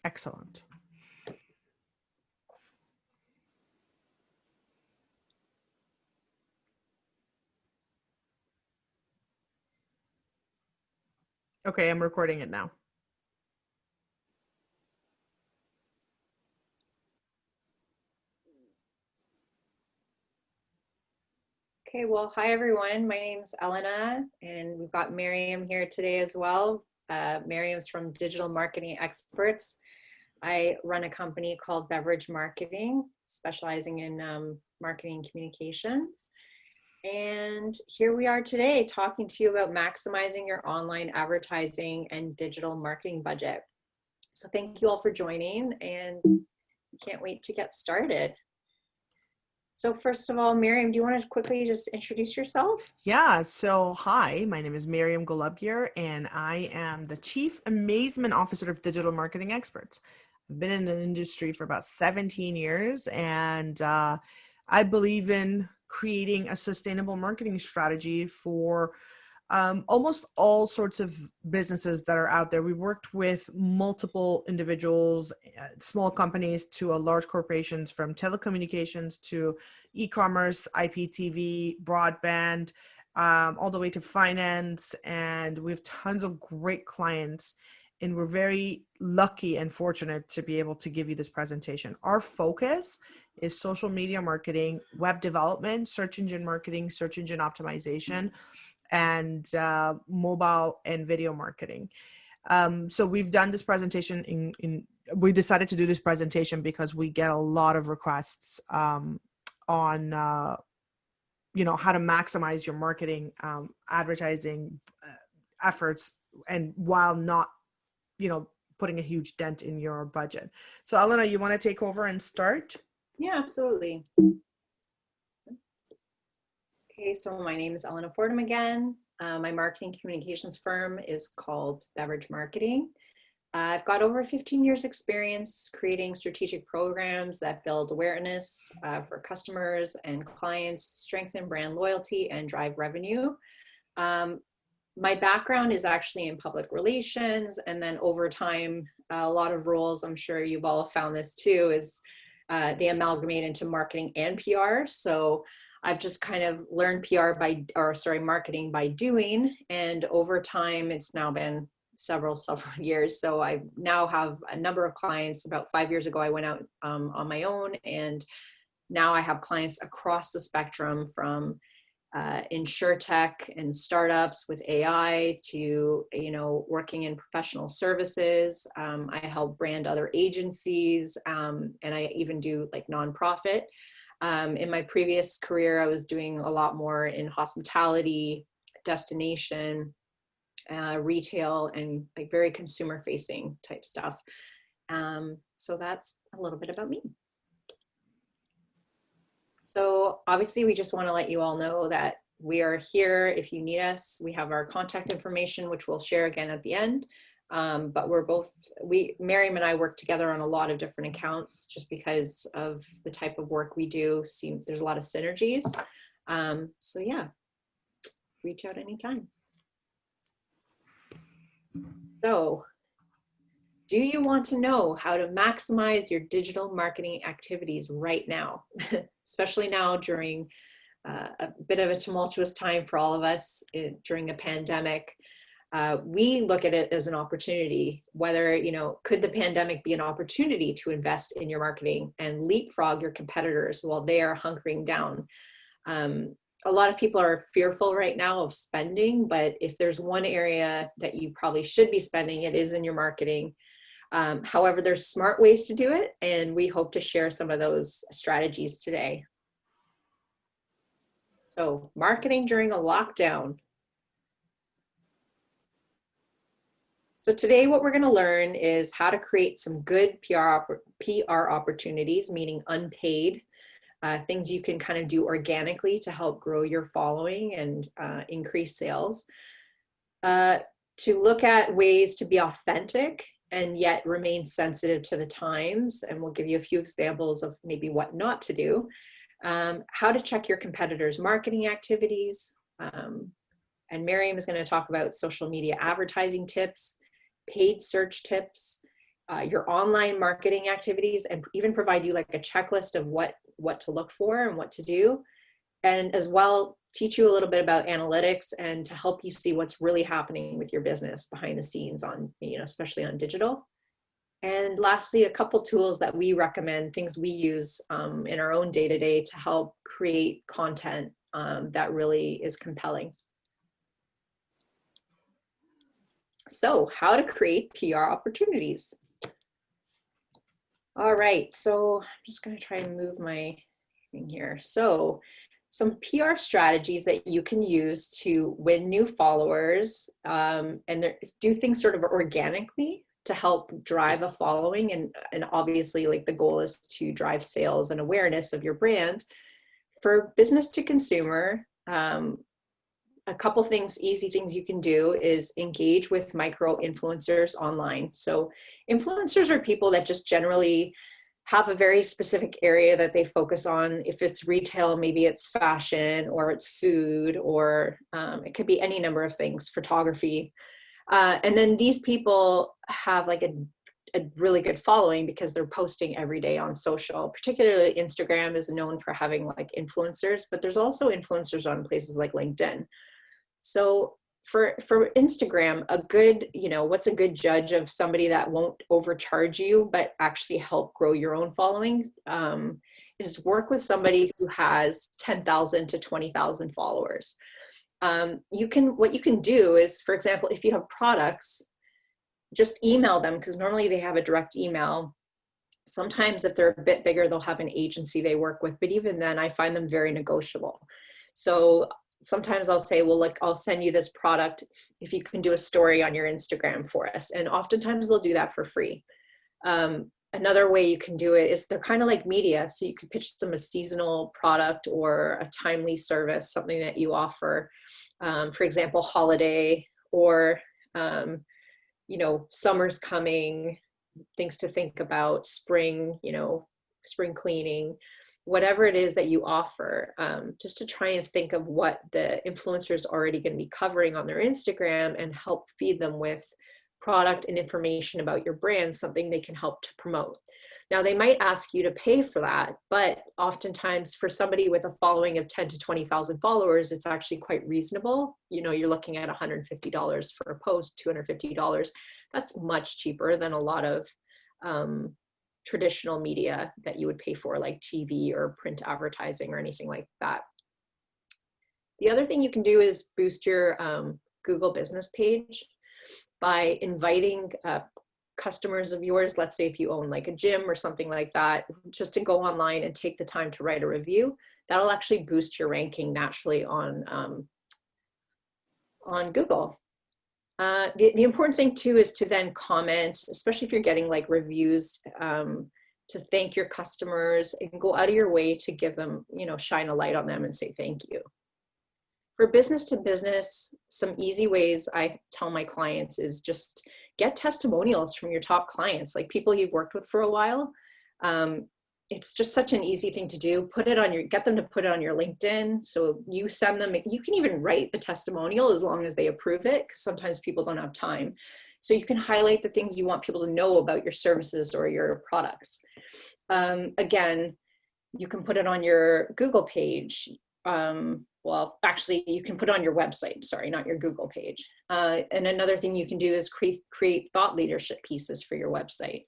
Excellent. Okay, I'm recording it now. Okay, well, hi everyone. My name is Elena, and we've got Miriam here today as well. Miriam's from Digital Marketing Experts. I run a company called Beverage Marketing, specializing in marketing communications. And here we are today talking to you about maximizing your online advertising and digital marketing budget. So thank you all for joining, and can't wait to get started. So first of all, Miriam, do you want to quickly just introduce yourself? Yeah, so hi, my name is Miriam Golubgir, and I am the Chief Amazement Officer of Digital Marketing Experts. I've been in the industry for about 17 years, and I believe in creating a sustainable marketing strategy for almost all sorts of businesses that are out there. We worked with multiple individuals, small companies to large corporations, from telecommunications to e-commerce, IPTV, broadband, all the way to finance. And we have tons of great clients. And we're very lucky and fortunate to be able to give you this presentation. Our focus is social media marketing, web development, search engine marketing, search engine optimization, and mobile and video marketing. So we've done this presentation we decided to do this presentation because we get a lot of requests on how to maximize your marketing advertising efforts, and while not putting a huge dent in your budget. So Elena, you want to take over and start? Yeah, absolutely. Okay, so my name is Elena Fordham again. My marketing communications firm is called Beverage Marketing. I've got over 15 years experience creating strategic programs that build awareness for customers and clients, strengthen brand loyalty, and drive revenue. My background is actually in public relations, and then over time, a lot of roles, I'm sure you've all found this too, is they amalgamate into marketing and PR. So I've just kind of learned marketing by doing. And over time, it's now been several years. So I now have a number of clients. About 5 years ago, I went out on my own, and now I have clients across the spectrum, from insurtech and startups with AI to, working in professional services. I help brand other agencies, and I even do like nonprofit. In my previous career, I was doing a lot more in hospitality, destination, retail, and like very consumer facing type stuff. So that's a little bit about me. So obviously we just want to let you all know that we are here if you need us. We have our contact information, which we'll share again at the end. But Miriam and I work together on a lot of different accounts just because of the type of work we do. Seems there's a lot of synergies. So yeah, reach out anytime. So, do you want to know how to maximize your digital marketing activities right now? Especially now during a bit of a tumultuous time for all of us during a pandemic. We look at it as an opportunity, whether, could the pandemic be an opportunity to invest in your marketing and leapfrog your competitors while they are hunkering down? A lot of people are fearful right now of spending, but if there's one area that you probably should be spending, it is in your marketing. However, there's smart ways to do it, and we hope to share some of those strategies today. So, marketing during a lockdown. So today what we're going to learn is how to create some good PR opportunities, meaning unpaid, things you can kind of do organically to help grow your following and increase sales. To look at ways to be authentic and yet remain sensitive to the times. And we'll give you a few examples of maybe what not to do. How to check your competitors' marketing activities. And Miriam is going to talk about social media advertising tips, paid search tips, your online marketing activities, and even provide you like a checklist of what to look for and what to do, and as well teach you a little bit about analytics and to help you see what's really happening with your business behind the scenes on, especially on digital. And lastly, a couple tools that we recommend, things we use in our own day-to-day to help create content that really is compelling. So how to create PR opportunities. All right, so I'm just going to try and move my thing here. So some PR strategies that you can use to win new followers and do things sort of organically to help drive a following. And obviously, like, the goal is to drive sales and awareness of your brand. For business to consumer, a couple things, easy things you can do is engage with micro influencers online. So influencers are people that just generally have a very specific area that they focus on. If it's retail, maybe it's fashion or it's food, or it could be any number of things, photography. And then these people have like a really good following because they're posting every day on social. Particularly Instagram is known for having like influencers, but there's also influencers on places like LinkedIn. So for Instagram, a good, what's a good judge of somebody that won't overcharge you, but actually help grow your own following, is work with somebody who has 10,000 to 20,000 followers. What you can do is, for example, if you have products, just email them, because normally they have a direct email. Sometimes if they're a bit bigger, they'll have an agency they work with, but even then I find them very negotiable. So sometimes I'll say, well, look, I'll send you this product if you can do a story on your Instagram for us. And oftentimes they'll do that for free. Another way you can do it is they're kind of like media. So you could pitch them a seasonal product or a timely service, something that you offer. For example, holiday, or, summer's coming, things to think about, spring, spring cleaning, whatever it is that you offer, just to try and think of what the influencer is already going to be covering on their Instagram and help feed them with product and information about your brand, something they can help to promote. Now, they might ask you to pay for that, but oftentimes for somebody with a following of 10 to 20,000 followers, it's actually quite reasonable. You're looking at $150 for a post, $250. That's much cheaper than a lot of traditional media that you would pay for, like TV or print advertising or anything like that. The other thing you can do is boost your Google business page by inviting customers of yours. Let's say if you own like a gym or something like that, just to go online and take the time to write a review. That'll actually boost your ranking naturally on Google. The important thing too is to then comment, especially if you're getting like reviews, to thank your customers and go out of your way to give them, shine a light on them and say thank you. For business to business, some easy ways I tell my clients is just get testimonials from your top clients, like people you've worked with for a while. It's just such an easy thing to do. Get them to put it on your LinkedIn. So you send them, you can even write the testimonial as long as they approve it, because sometimes people don't have time. So you can highlight the things you want people to know about your services or your products. Again, you can put it on your Google page. Well, actually, you can put it on your website, sorry, not your Google page. And another thing you can do is create thought leadership pieces for your website.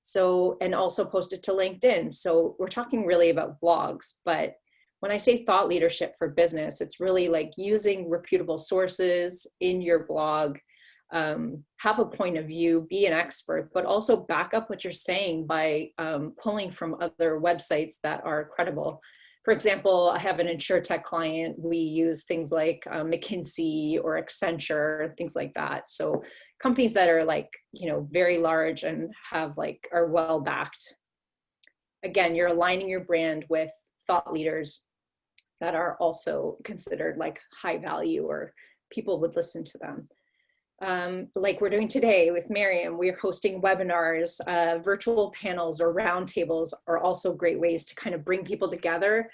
So, and also post it to LinkedIn. So we're talking really about blogs, but when I say thought leadership for business, it's really like using reputable sources in your blog, have a point of view, be an expert, but also back up what you're saying by pulling from other websites that are credible. For example, I have an InsurTech client. We use things like McKinsey or Accenture, things like that. So companies that are like, very large and are well backed. Again, you're aligning your brand with thought leaders that are also considered like high value, or people would listen to them. Like we're doing today with Miriam, we're hosting webinars, virtual panels or roundtables are also great ways to kind of bring people together,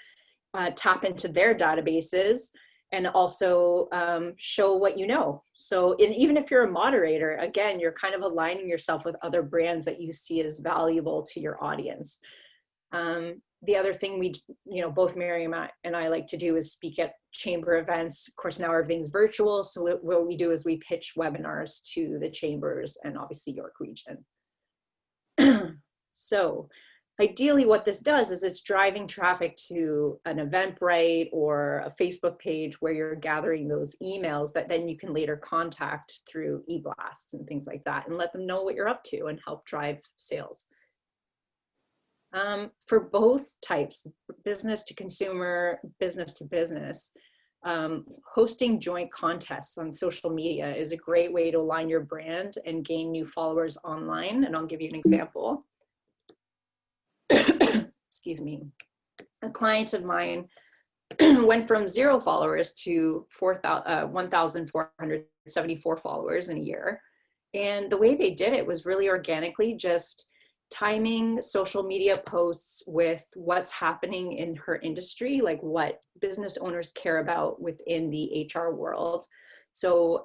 tap into their databases, and also show what you know. So even if you're a moderator, again, you're kind of aligning yourself with other brands that you see as valuable to your audience. The other thing we, both Miriam and I like to do is speak at chamber events. Of course, now everything's virtual. So what we do is we pitch webinars to the chambers and obviously York Region. So ideally what this does is it's driving traffic to an Eventbrite or a Facebook page where you're gathering those emails that then you can later contact through e-blasts and things like that and let them know what you're up to and help drive sales. For both types, business to consumer, business to business, hosting joint contests on social media is a great way to align your brand and gain new followers online. And I'll give you an example. Excuse me. A client of mine went from 0 followers to 1,474 followers in a year. And the way they did it was really organically, just timing social media posts with what's happening in her industry, like what business owners care about within the HR world. So,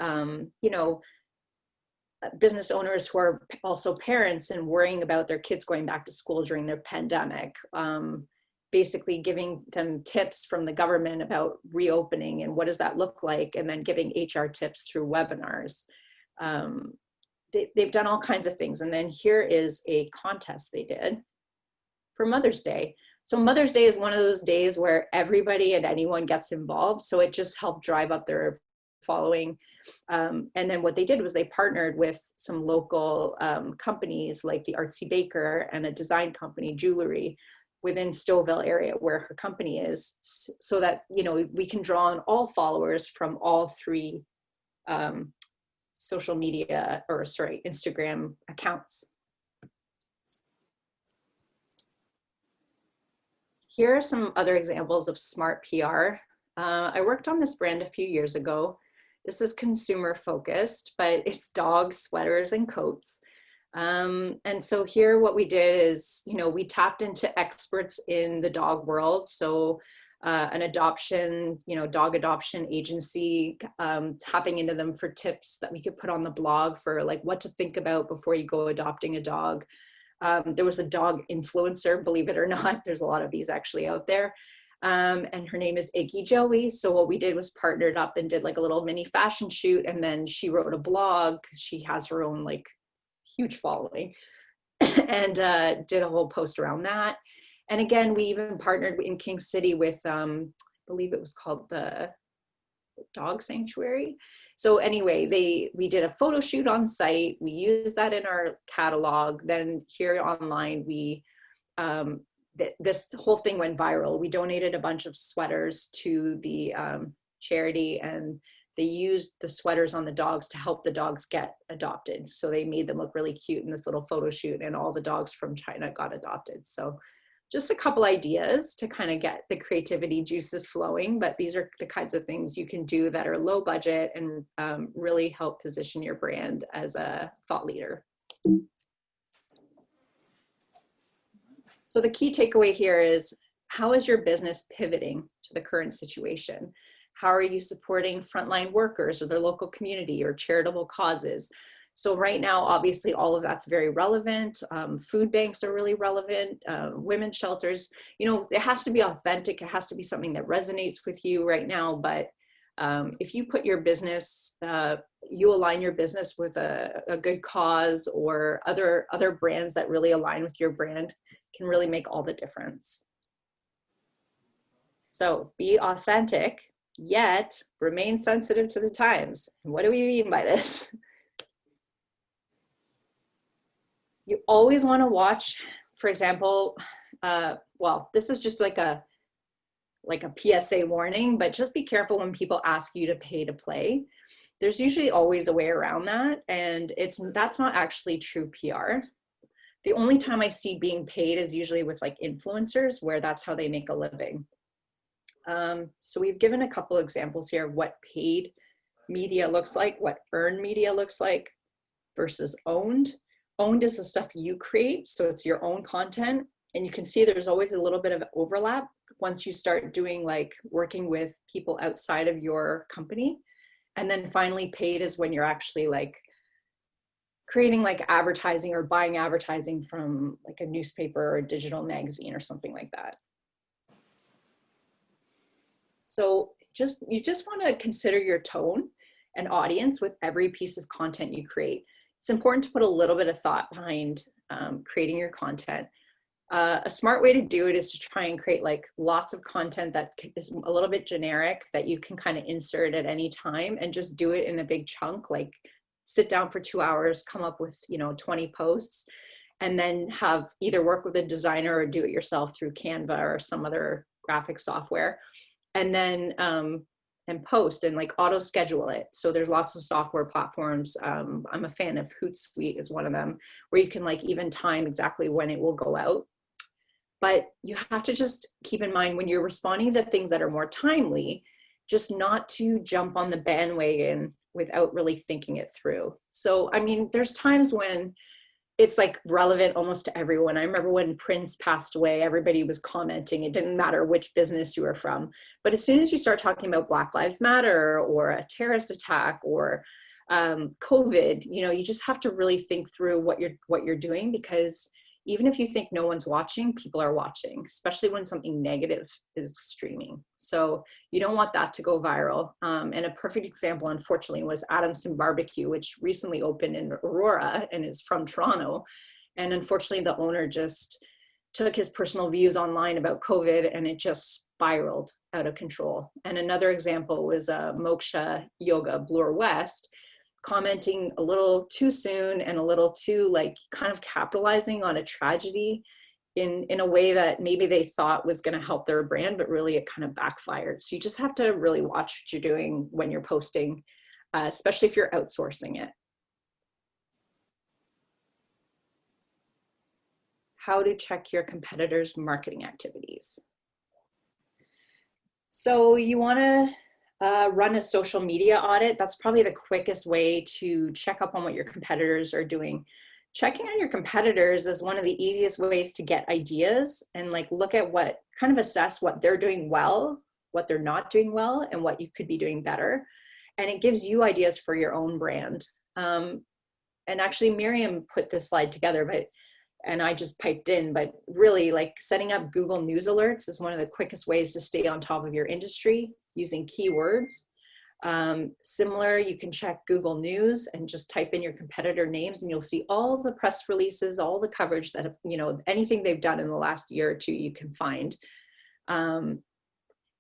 business owners who are also parents and worrying about their kids going back to school during the pandemic, basically giving them tips from the government about reopening and what does that look like, and then giving HR tips through webinars. They've done all kinds of things. And then here is a contest they did for Mother's Day. So Mother's Day is one of those days where everybody and anyone gets involved. So it just helped drive up their following. And then what they did was they partnered with some local companies like the Artsy Baker and a design company, Jewelry, within Stouffville area where her company is, so that, we can draw on all followers from all 3 social media, Instagram accounts. Here are some other examples of smart PR. I worked on this brand a few years ago. This is consumer focused, but it's dogs, sweaters, and coats. And so here what we did is, we tapped into experts in the dog world. So an adoption, dog adoption agency, tapping into them for tips that we could put on the blog for like what to think about before you go adopting a dog. There was a dog influencer, believe it or not, there's a lot of these actually out there. And her name is Iggy Joey. So what we did was partnered up and did like a little mini fashion shoot. And then she wrote a blog. She has her own like huge following and did a whole post around that. And again, we even partnered in King City with, I believe it was called the Dog Sanctuary. So anyway, we did a photo shoot on site. We used that in our catalog. Then here online, this whole thing went viral. We donated a bunch of sweaters to the charity, and they used the sweaters on the dogs to help the dogs get adopted. So they made them look really cute in this little photo shoot, and all the dogs from China got adopted. So just a couple ideas to kind of get the creativity juices flowing, but these are the kinds of things you can do that are low budget and really help position your brand as a thought leader. So the key takeaway here is, how is your business pivoting to the current situation? How are you supporting frontline workers or their local community or charitable causes? So right now, obviously, all of that's very relevant. Food banks are really relevant. Women's shelters, it has to be authentic. It has to be something that resonates with you right now. But if you put your business, you align your business with a good cause or other brands that really align with your brand, can really make all the difference. So be authentic, yet remain sensitive to the times. And what do we mean by this? You always want to watch, for example, well, this is just like a PSA warning, but just be careful when people ask you to pay to play. There's usually always a way around that, and that's not actually true PR. The only time I see being paid is usually with like influencers, where that's how they make a living. So we've given a couple examples here of what paid media looks like, what earned media looks like versus owned. Owned is the stuff you create, so it's your own content. And you can see there's always a little bit of overlap. once you start doing like working with people outside of your company. And then finally paid is when you're actually like creating like advertising or buying advertising from like a newspaper or a digital magazine or something like that. So you just want to consider your tone and audience with every piece of content you create. It's important to put a little bit of thought behind creating your content. A smart way to do it is to try and create like lots of content that is a little bit generic that you can kind of insert at any time and just do it in a big chunk, like sit down for 2 hours, come up with, 20 posts, and then have either work with a designer or do it yourself through Canva or some other graphic software. And then and post and like auto schedule it. So there's lots of software platforms. I'm a fan of Hootsuite is one of them, where you can like even time exactly when it will go out. But you have to just keep in mind when you're responding to things that are more timely, just not to jump on the bandwagon without really thinking it through. So, I mean, there's times when it's like relevant almost to everyone. I remember when Prince passed away, everybody was commenting. It didn't matter which business you were from. But as soon as you start talking about Black Lives Matter or a terrorist attack or COVID, you just have to really think through what you're doing, because even if you think no one's watching, people are watching, especially when something negative is streaming. So you don't want that to go viral. And a perfect example, unfortunately, was Adamson Barbecue, which recently opened in Aurora and is from Toronto. And unfortunately, the owner just took his personal views online about COVID and it just spiraled out of control. And another example was Moksha Yoga Bloor West, commenting a little too soon and a little too like kind of capitalizing on a tragedy in a way that maybe they thought was going to help their brand, but really it kind of backfired. So you just have to really watch what you're doing when you're posting, especially if you're outsourcing it. How to check your competitors' marketing activities. So you want to run a social media audit. That's probably the quickest way to check up on what your competitors are doing. Checking on your competitors is one of the easiest ways to get ideas and like look at what kind of assess what they're doing well, what they're not doing well, and what you could be doing better. And it gives you ideas for your own brand. And actually Miriam put this slide together, and I just piped in, but really like setting up Google News alerts is one of the quickest ways to stay on top of your industry using keywords. Similar, you can check Google News and just type in your competitor names and you'll see all the press releases, all the coverage that, anything they've done in the last year or two, you can find. And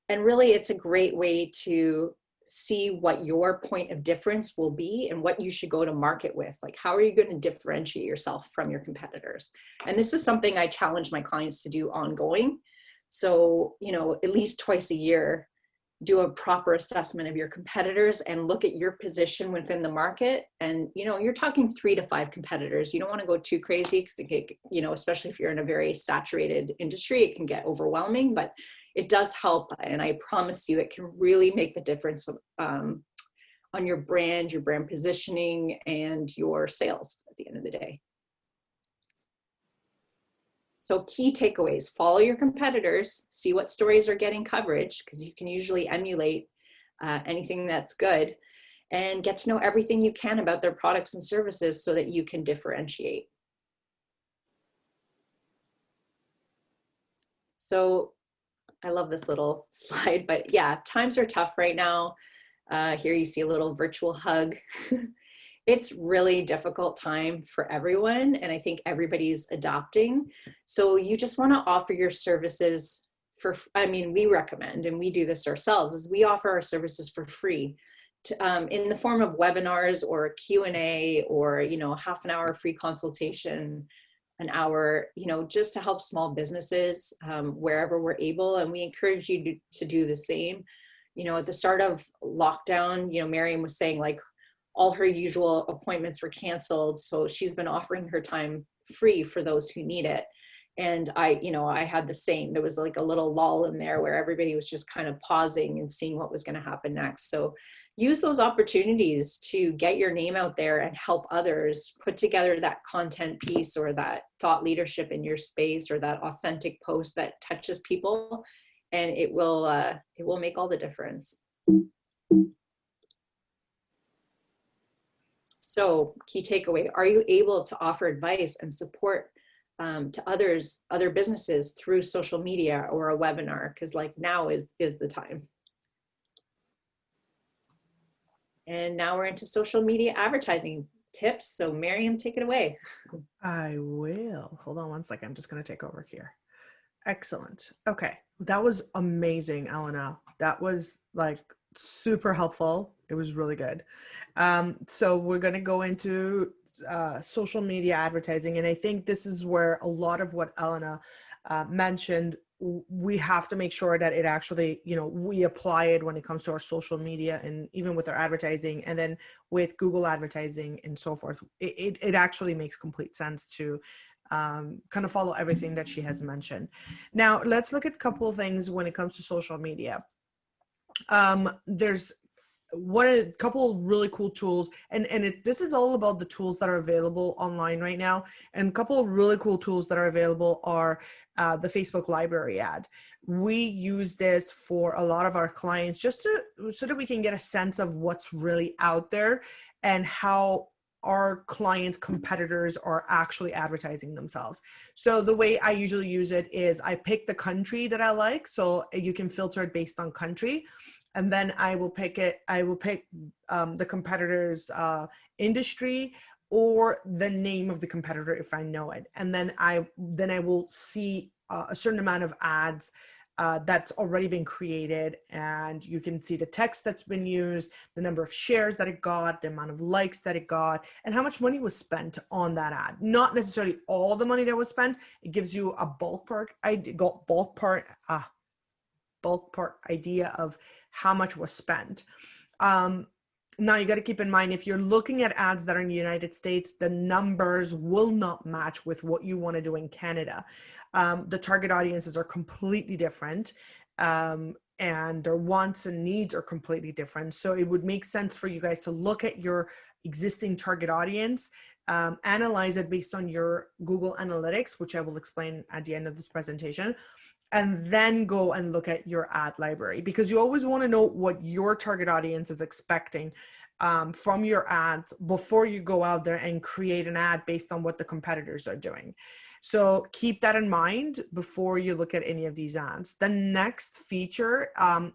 really it's a great way to see what your point of difference will be and what you should go to market with. Like, how are you going to differentiate yourself from your competitors? And this is something I challenge my clients to do ongoing. So, at least twice a year, do a proper assessment of your competitors and look at your position within the market. And, you're talking 3 to 5 competitors. You don't want to go too crazy because it can, especially if you're in a very saturated industry, it can get overwhelming, but it does help. And I promise you, it can really make the difference on your brand positioning, and your sales at the end of the day. So key takeaways: follow your competitors, see what stories are getting coverage, because you can usually emulate anything that's good, and get to know everything you can about their products and services so that you can differentiate. So I love this little slide, but yeah, times are tough right now. Here you see a little virtual hug. It's really difficult time for everyone, and I think everybody's adapting. So you just want to offer your services we recommend, and we do this ourselves, is we offer our services for free in the form of webinars or Q&A or, half an hour free consultation, an hour, just to help small businesses wherever we're able. And we encourage you to do the same. At the start of lockdown, Miriam was saying like all her usual appointments were canceled. So she's been offering her time free for those who need it. And I had the same. There was like a little lull in there where everybody was just kind of pausing and seeing what was going to happen next. So use those opportunities to get your name out there and help others put together that content piece or that thought leadership in your space or that authentic post that touches people. and it will make all the difference. So key takeaway, are you able to offer advice and support to other businesses through social media or a webinar? Because like now is the time. And now we're into social media advertising tips. So Miriam, take it away. I will. Hold on one second. I'm just going to take over here. Excellent. Okay. That was amazing, Elena. That was like super helpful. It was really good. So we're going to go into social media advertising. And I think this is where a lot of what Elena mentioned, we have to make sure that it actually, we apply it when it comes to our social media and even with our advertising, and then with Google advertising and so forth. It actually makes complete sense to kind of follow everything that she has mentioned. Now, let's look at a couple of things when it comes to social media. There's a couple really cool tools, and this is all about the tools that are available online right now. And a couple of really cool tools that are available are the Facebook library ad. We use this for a lot of our clients just so that we can get a sense of what's really out there and how our clients' competitors are actually advertising themselves. So the way I usually use it is I pick the country that I like. So you can filter it based on country. And then I will pick the competitor's industry or the name of the competitor if I know it. And then I will see a certain amount of ads that's already been created, and you can see the text that's been used, the number of shares that it got, the amount of likes that it got, and how much money was spent on that ad. Not necessarily all the money that was spent. It gives you a ballpark idea of how much was spent. Now you got to keep in mind, if you're looking at ads that are in the United States, the numbers will not match with what you want to do in Canada. The target audiences are completely different. And their wants and needs are completely different. So it would make sense for you guys to look at your existing target audience, analyze it based on your Google Analytics, which I will explain at the end of this presentation, and then go and look at your ad library, because you always want to know what your target audience is expecting from your ads before you go out there and create an ad based on what the competitors are doing. So keep that in mind before you look at any of these ads. The next feature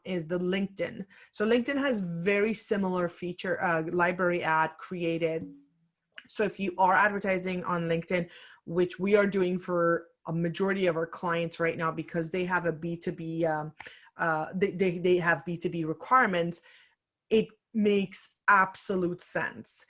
is the LinkedIn. So LinkedIn has very similar feature library ad created. So if you are advertising on LinkedIn, which we are doing for a majority of our clients right now, because they have a B2B, they have B2B requirements, it makes absolute sense.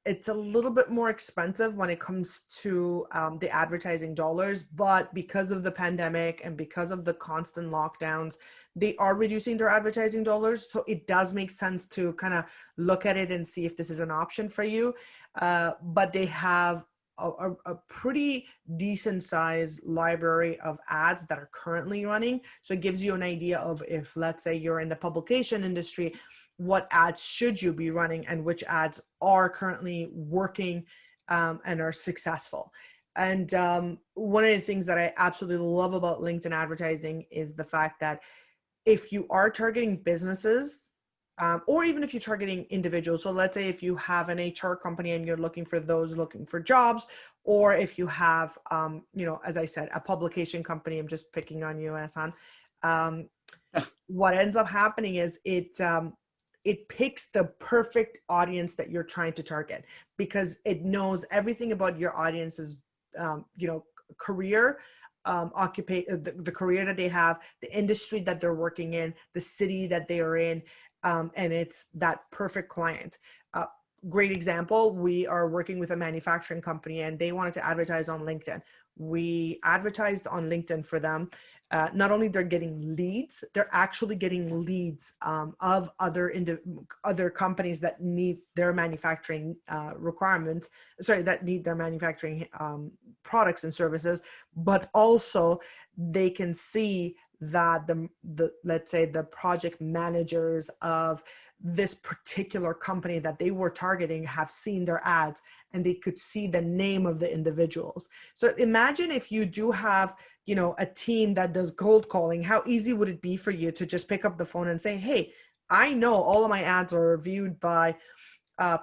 It's a little bit more expensive when it comes to the advertising dollars, but because of the pandemic and because of the constant lockdowns, they are reducing their advertising dollars. So it does make sense to kind of look at it and see if this is an option for you. But they have a pretty decent sized library of ads that are currently running. So it gives you an idea of, if let's say you're in the publication industry, what ads should you be running and which ads are currently working and are successful. And one of the things that I absolutely love about LinkedIn advertising is the fact that if you are targeting businesses, or even if you're targeting individuals, so let's say if you have an HR company and you're looking for those looking for jobs, or if you have, as I said, a publication company, I'm just picking on you, Ehsan, what ends up happening is it picks the perfect audience that you're trying to target, because it knows everything about your audience's, career, the career that they have, the industry that they're working in, the city that they are in, and it's that perfect client. Great example, we are working with a manufacturing company and they wanted to advertise on LinkedIn. We advertised on LinkedIn for them. Not only they're getting leads, they're actually getting leads of other companies that need their manufacturing that need their manufacturing products and services, but also they can see that the let's say the project managers of this particular company that they were targeting have seen their ads and they could see the name of the individuals. So imagine if you do have, you know, a team that does cold calling, how easy would it be for you to just pick up the phone and say, hey, I know all of my ads are viewed by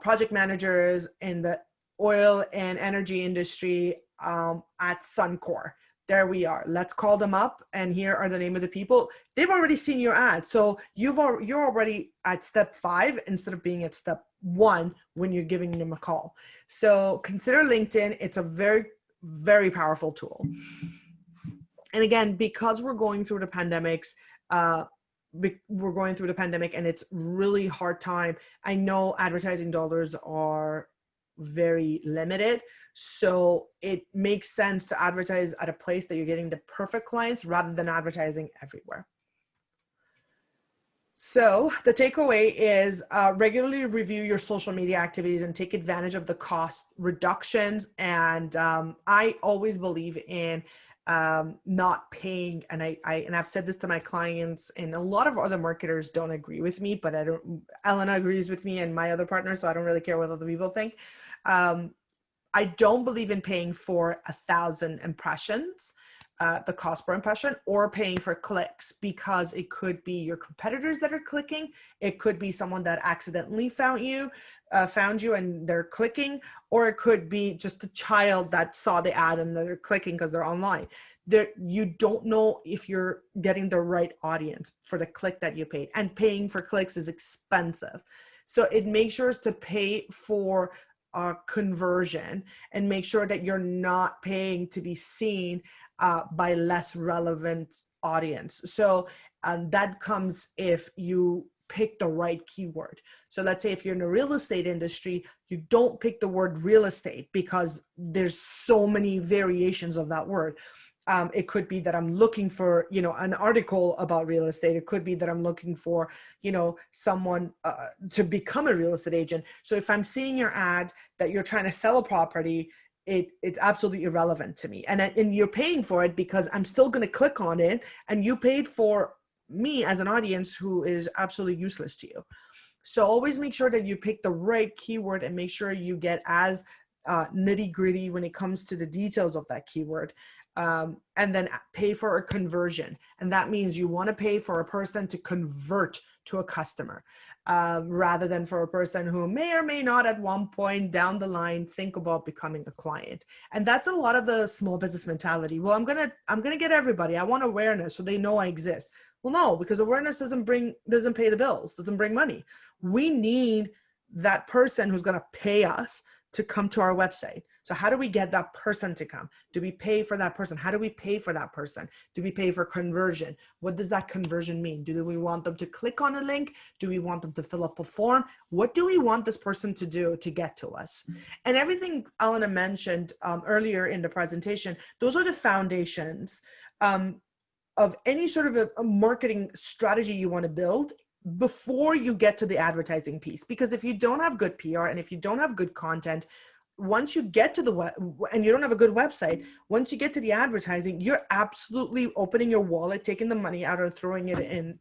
project managers in the oil and energy industry at Suncor. There we are. Let's call them up, and here are the name of the people. They've already seen your ad, so you're already at step 5 instead of being at step 1 when you're giving them a call. So consider LinkedIn. It's a very, very powerful tool. And again, because we're going through the pandemics, and it's really hard time. I know advertising dollars are very limited, so it makes sense to advertise at a place that you're getting the perfect clients rather than advertising everywhere. So the takeaway is regularly review your social media activities and take advantage of the cost reductions. And I always believe in not paying. And I've said this to my clients, and a lot of other marketers don't agree with me, but Elena agrees with me and my other partners. So I don't really care what other people think. I don't believe in paying for 1,000 impressions. The cost per impression, or paying for clicks, because it could be your competitors that are clicking. It could be someone that accidentally found you and they're clicking, or it could be just a child that saw the ad and they're clicking because they're online. You don't know if you're getting the right audience for the click that you paid, and paying for clicks is expensive. So it makes sure to pay for conversion, and make sure that you're not paying to be seen by less relevant audience. So that comes if you pick the right keyword. So let's say if you're in the real estate industry, you don't pick the word real estate because there's so many variations of that word. It could be that I'm looking for, you know, an article about real estate. It could be that I'm looking for, you know, someone to become a real estate agent. So if I'm seeing your ad that you're trying to sell a property, it's absolutely irrelevant to me. And you're paying for it because I'm still going to click on it, and you paid for me as an audience who is absolutely useless to you. So always make sure that you pick the right keyword, and make sure you get as nitty gritty when it comes to the details of that keyword. And then pay for a conversion. And that means you want to pay for a person to convert to a customer, rather than for a person who may or may not at one point down the line think about becoming a client. And that's a lot of the small business mentality. Well, I'm gonna get everybody. I want awareness so they know I exist. Well, no, because awareness doesn't pay the bills, doesn't bring money. We need that person who's going to pay us to come to our website. So how do we get that person to come? Do we pay for that person? How do we pay for that person? Do we pay for conversion? What does that conversion mean? Do we want them to click on a link? Do we want them to fill up a form? What do we want this person to do to get to us? And everything Elena mentioned earlier in the presentation, those are the foundations of any sort of a marketing strategy you want to build before you get to the advertising piece. Because if you don't have good PR and if you don't have good content, once you get to the web and you don't have a good website, once you get to the advertising, you're absolutely opening your wallet, taking the money out, or throwing it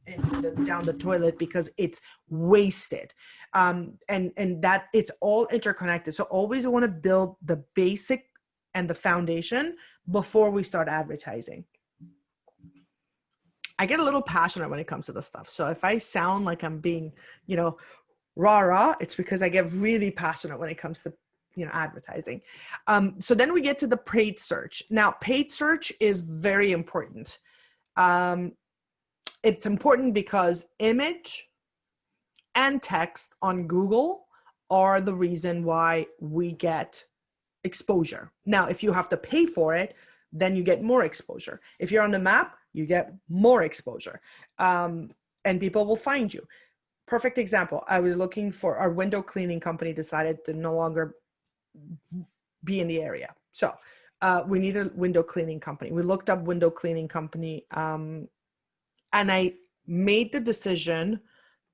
down the toilet, because it's wasted. And that it's all interconnected. So always want to build the basic and the foundation before we start advertising. I get a little passionate when it comes to this stuff. So if I sound like I'm being, you know, rah, it's because I get really passionate when it comes to, you know, advertising. So then we get to the paid search. Now, paid search is very important. It's important because image and text on Google are the reason why we get exposure. Now, if you have to pay for it, then you get more exposure. If you're on the map, you get more exposure, and people will find you. Perfect example. I was looking for our window cleaning company, decided to no longer be in the area. So we need a window cleaning company. We looked up window cleaning company, and I made the decision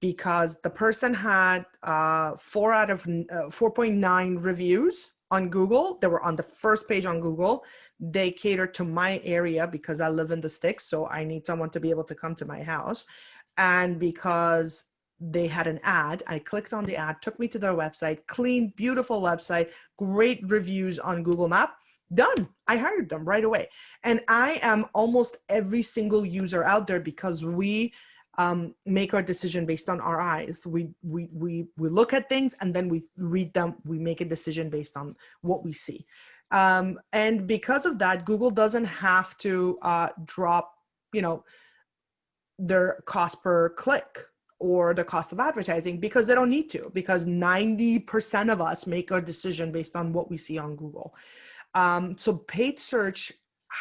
because the person had 4 out of 4.9 reviews on Google. They were on the first page on Google. They cater to my area because I live in the sticks, so I need someone to be able to come to my house. And because they had an ad. I clicked on the ad, took me to their website, clean, beautiful website, great reviews on Google Map. Done. I hired them right away. And I am almost every single user out there because we make our decision based on our eyes. We look at things and then we read them. We make a decision based on what we see. And because of that, Google doesn't have to drop, you know, their cost per click or the cost of advertising, because they don't need to, because 90% of us make our decision based on what we see on Google. So paid search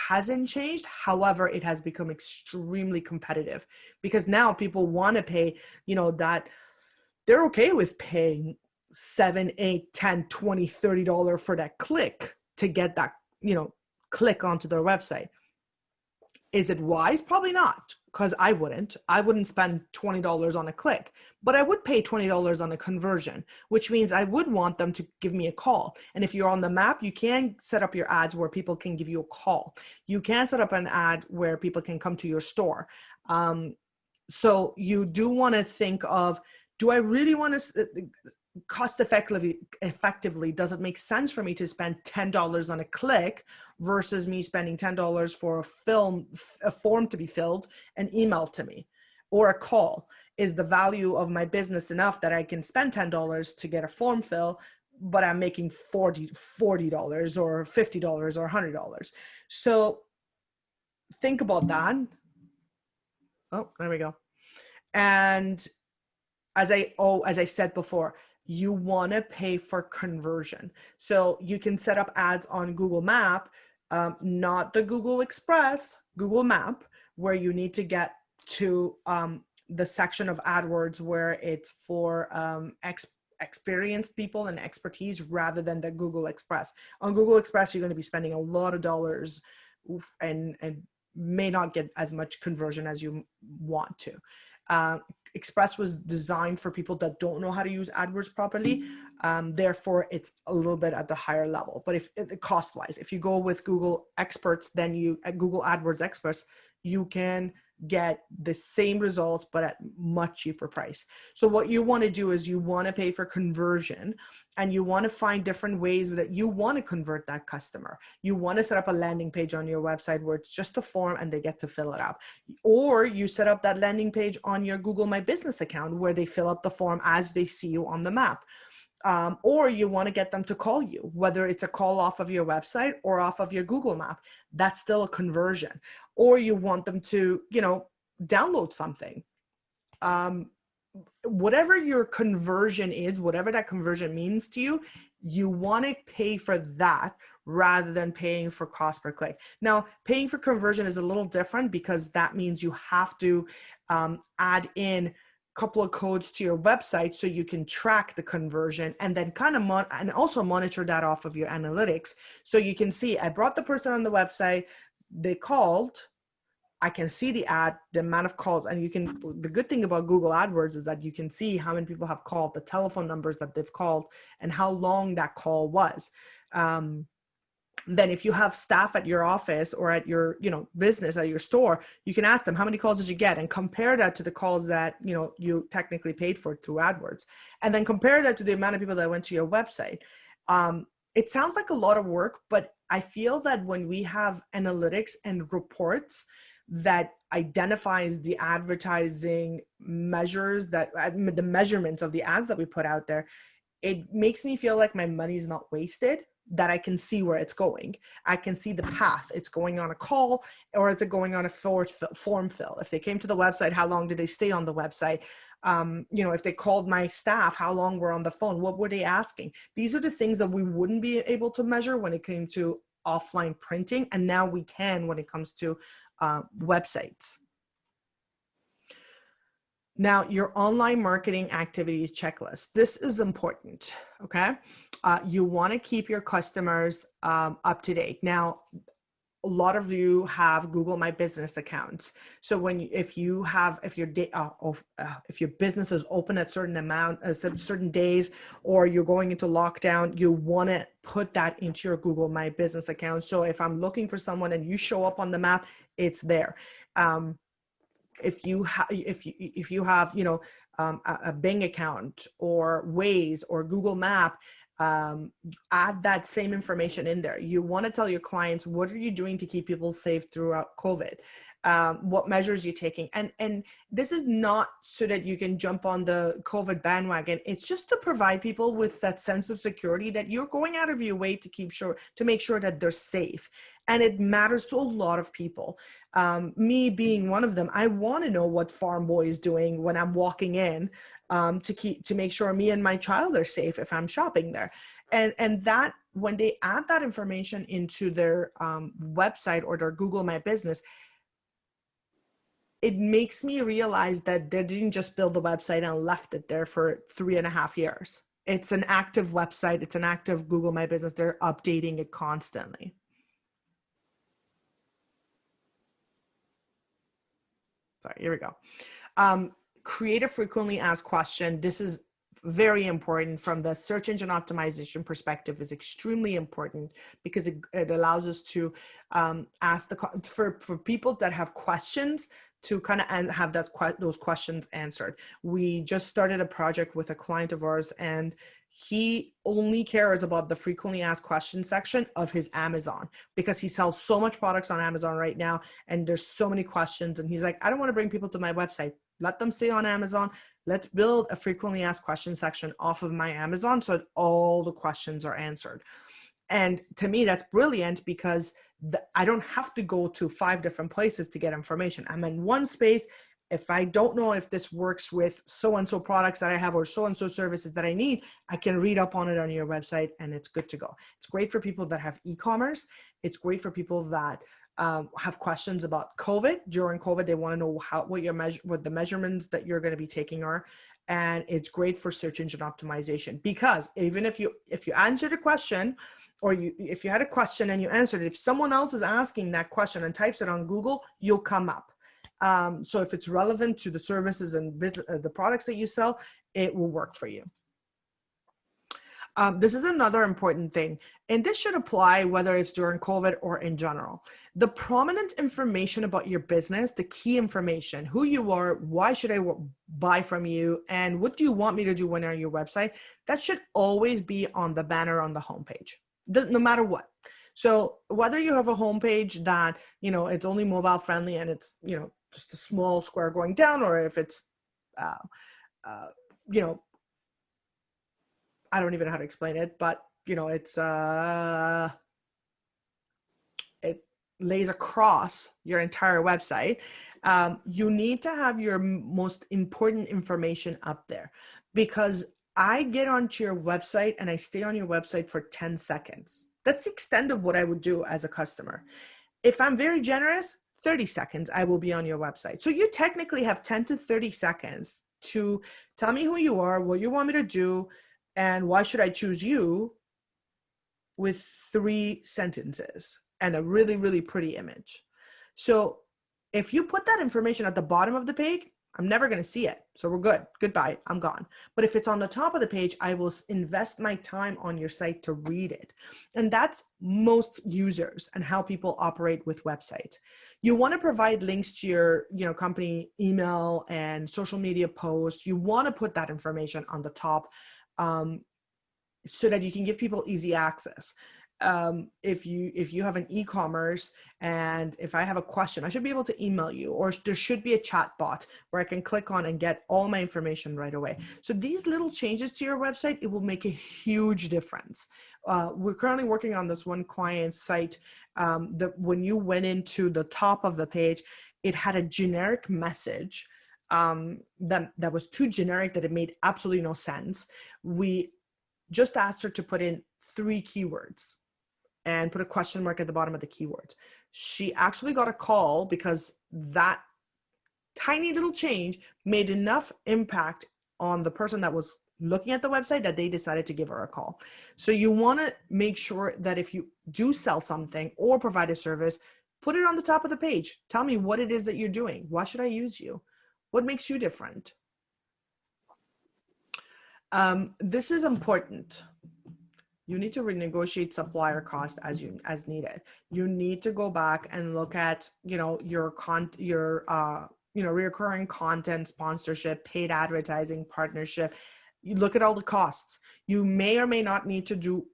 hasn't changed. However, it has become extremely competitive because now people want to pay, you know, that they're okay with paying 7, 8, 10, 20, $30 for that click to get that, you know, click onto their website. Is it wise? Probably not, because I wouldn't spend $20 on a click, but I would pay $20 on a conversion, which means I would want them to give me a call. And if you're on the map, you can set up your ads where people can give you a call. You can set up an ad where people can come to your store. So you do want to think of, do I really want to cost effectively, does it make sense for me to spend $10 on a click versus me spending $10 for a form to be filled and emailed to me, or a call? Is the value of my business enough that I can spend $10 to get a form fill, but I'm making $40 or $50 or $100? So think about that. Oh, there we go. And as I said before, you want to pay for conversion. So you can set up ads on Google Map, not the Google Express, Google Map, where you need to get to the section of AdWords where it's for experienced people and expertise, rather than the Google Express. On Google Express, you're going to be spending a lot of dollars and may not get as much conversion as you want to. Express was designed for people that don't know how to use AdWords properly. Therefore, it's a little bit at the higher level. But if cost-wise, if you go with Google Experts, then Google AdWords Experts, you can get the same results, but at much cheaper price. So what you want to do is you want to pay for conversion, and you want to find different ways that you want to convert that customer. You want to set up a landing page on your website where it's just a form and they get to fill it up. Or you set up that landing page on your Google My Business account where they fill up the form as they see you on the map. Or you want to get them to call you, whether it's a call off of your website or off of your Google Map. That's still a conversion. Or you want them to, you know, download something. Whatever your conversion is, whatever that conversion means to you, you want to pay for that rather than paying for cost per click. Now, paying for conversion is a little different because that means you have to add in couple of codes to your website so you can track the conversion, and then kind of and also monitor that off of your analytics, so you can see, I brought the person on the website, they called, I can see the ad, the amount of calls, and you can, the good thing about Google AdWords is that you can see how many people have called, the telephone numbers that they've called, and how long that call was. Then if you have staff at your office or at your, you know, business, at your store, you can ask them, how many calls did you get? And compare that to the calls that, you know, you technically paid for through AdWords. And then compare that to the amount of people that went to your website. It sounds like a lot of work, but I feel that when we have analytics and reports that identifies the advertising measures, that the measurements of the ads that we put out there, it makes me feel like my money is not wasted, that I can see where it's going. I can see the path. It's going on a call, or is it going on a form fill? If they came to the website, how long did they stay on the website? You know, if they called my staff, how long were on the phone? What were they asking? These are the things that we wouldn't be able to measure when it came to offline printing. And now we can when it comes to websites. Now, your online marketing activity checklist. This is important, okay? You want to keep your customers up to date. Now, a lot of you have Google My Business accounts. So if your business is open at certain days, or you're going into lockdown, you want to put that into your Google My Business account. So if I'm looking for someone and you show up on the map, it's there. if you have, you know, a Bing account or Waze or Google Map, um, add that same information in there. You want to tell your clients, what are you doing to keep people safe throughout COVID? What measures you're taking? And this is not so that you can jump on the COVID bandwagon. It's just to provide people with that sense of security that you're going out of your way to make sure that they're safe. And it matters to a lot of people. Me being one of them, I want to know what Farm Boy is doing when I'm walking in, to make sure me and my child are safe if I'm shopping there. And that when they add that information into their website or their Google My Business, it makes me realize that they didn't just build the website and left it there for 3.5 years. It's an active website. It's an active Google My Business. They're updating it constantly. Sorry, here we go. Create a frequently asked question. This is very important from the search engine optimization perspective. Is extremely important because it allows us to ask for people that have questions to kind of have those questions answered. We just started a project with a client of ours, and he only cares about the frequently asked questions section of his Amazon because he sells so much products on Amazon right now, and there's so many questions, and he's like, I don't want to bring people to my website. Let them stay on Amazon. Let's build a frequently asked questions section off of my Amazon so that all the questions are answered. And to me, that's brilliant because I don't have to go to 5 different places to get information. I'm in one space. If I don't know if this works with so-and-so products that I have or so-and-so services that I need, I can read up on it on your website and it's good to go. It's great for people that have e-commerce. It's great for people that have questions about COVID. During COVID, they want to know what the measurements that you're going to be taking are. And it's great for search engine optimization because even if you answered a question, or if you had a question and you answered it, if someone else is asking that question and types it on Google, you'll come up. So if it's relevant to the services and the products that you sell, it will work for you. This is another important thing, and this should apply whether it's during COVID or in general. The prominent information about your business, the key information, who you are, why should I buy from you, and what do you want me to do when on your website, that should always be on the banner on the homepage, no matter what. So whether you have a homepage that, you know, it's only mobile friendly and it's, you know, just a small square going down, or if it's, you know, I don't even know how to explain it, but you know, it lays across your entire website. You need to have your most important information up there, because I get onto your website and I stay on your website for 10 seconds. That's the extent of what I would do as a customer. If I'm very generous, 30 seconds, I will be on your website. So you technically have 10 to 30 seconds to tell me who you are, what you want me to do, and why should I choose you, with 3 sentences and a really, really pretty image. So if you put that information at the bottom of the page, I'm never going to see it. So we're good. Goodbye. I'm gone. But if it's on the top of the page, I will invest my time on your site to read it. And that's most users and how people operate with websites. You want to provide links to your, you know, company email and social media posts. You want to put that information on the top, so that you can give people easy access. If you have an e-commerce and if I have a question, I should be able to email you, or there should be a chat bot where I can click on and get all my information right away. So these little changes to your website, it will make a huge difference. We're currently working on this one client site that when you went into the top of the page, it had a generic message that was too generic that it made absolutely no sense. We just asked her to put in 3 keywords and put a question mark at the bottom of the keywords. She actually got a call because that tiny little change made enough impact on the person that was looking at the website that they decided to give her a call. So you want to make sure that if you do sell something or provide a service, put it on the top of the page. Tell me what it is that you're doing. Why should I use you? What makes you different? This is important. You need to renegotiate supplier costs as needed. You need to go back and look at, you know, your recurring content, sponsorship, paid advertising, partnership. You look at all the costs. You may or may not need to do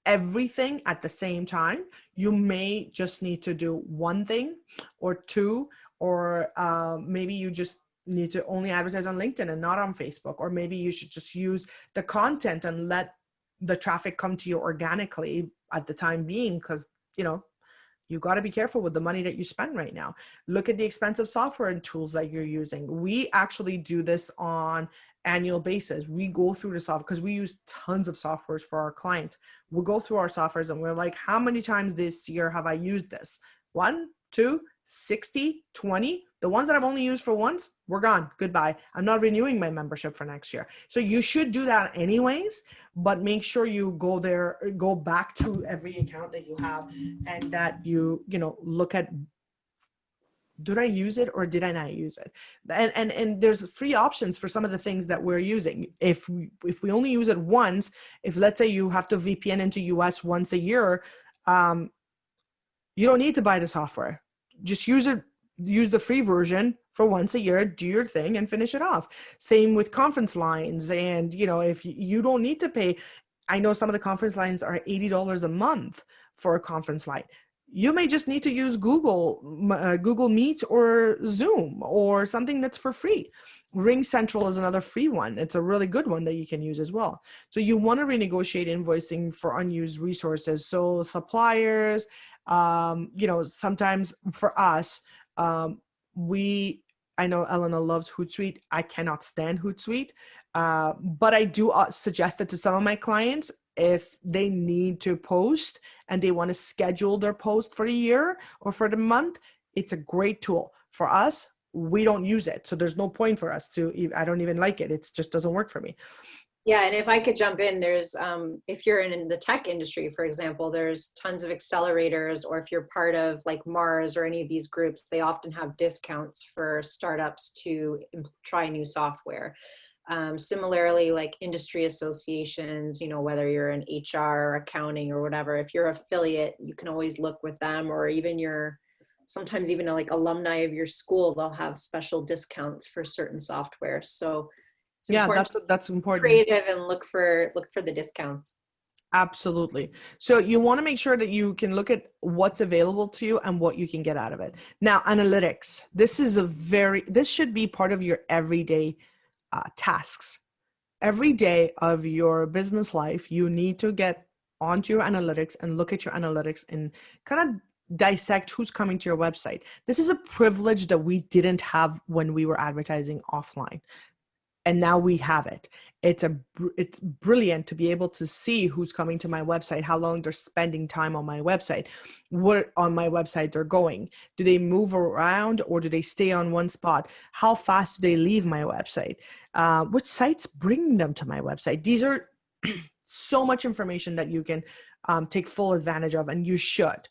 everything at the same time. You may just need to do one thing or two, or maybe you just need to only advertise on LinkedIn and not on Facebook, or maybe you should just use the content and let the traffic come to you organically at the time being, because you got to be careful with the money that you spend right now. Look at the expensive software and tools that you're using. We actually do this on annual basis. We go through the software because we use tons of softwares for our clients. We'll go through our softwares and we're like, how many times this year have I used this? 1, 2, 60, 20. The ones that I've only used for once, we're gone. Goodbye. I'm not renewing my membership for next year. So you should do that anyways, but make sure you go back to every account that you have, and that you look at, did I use it or did I not use it? And there's free options for some of the things that we're using. If we only use it once, if let's say you have to VPN into US once a year, you don't need to buy the software. Just use the free version for once a year, do your thing and finish it off. Same with conference lines. And if you don't need to pay, I know some of the conference lines are $80 a month for a conference line. You may just need to use Google Meet or Zoom or something that's for free. Ring Central is another free one. It's a really good one that you can use as well. So you want to renegotiate invoicing for unused resources. So suppliers, sometimes for us, I know Elena loves Hootsuite. I cannot stand Hootsuite, but I do suggest it to some of my clients if they need to post and they want to schedule their post for the year or for the month. It's a great tool. For us, we don't use it. So there's no point for us I don't even like it. It just doesn't work for me. Yeah, and if I could jump in, there's, if you're in the tech industry, for example, there's tons of accelerators, or if you're part of like Mars or any of these groups, they often have discounts for startups to try new software. Similarly, like industry associations, whether you're in HR or accounting or whatever, if you're affiliate, you can always look with them, or even sometimes even like alumni of your school, they'll have special discounts for certain software. So it's important That's important. Creative and look for the discounts. Absolutely. So you want to make sure that you can look at what's available to you and what you can get out of it. Now, analytics. This should be part of your everyday tasks. Every day of your business life, you need to get onto your analytics and look at your analytics and kind of dissect who's coming to your website. This is a privilege that we didn't have when we were advertising offline. And now we have it. It's brilliant to be able to see who's coming to my website, how long they're spending time on my website, where on my website they're going. Do they move around or do they stay on one spot? How fast do they leave my website? Which sites bring them to my website? These are so much information that you can take full advantage of, and you should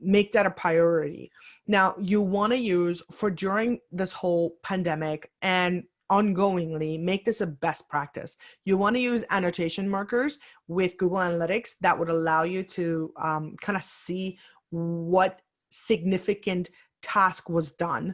make that a priority. Now, you want to use for during this whole pandemic and ongoingly, make this a best practice. You want to use annotation markers with Google Analytics that would allow you to kind of see what significant task was done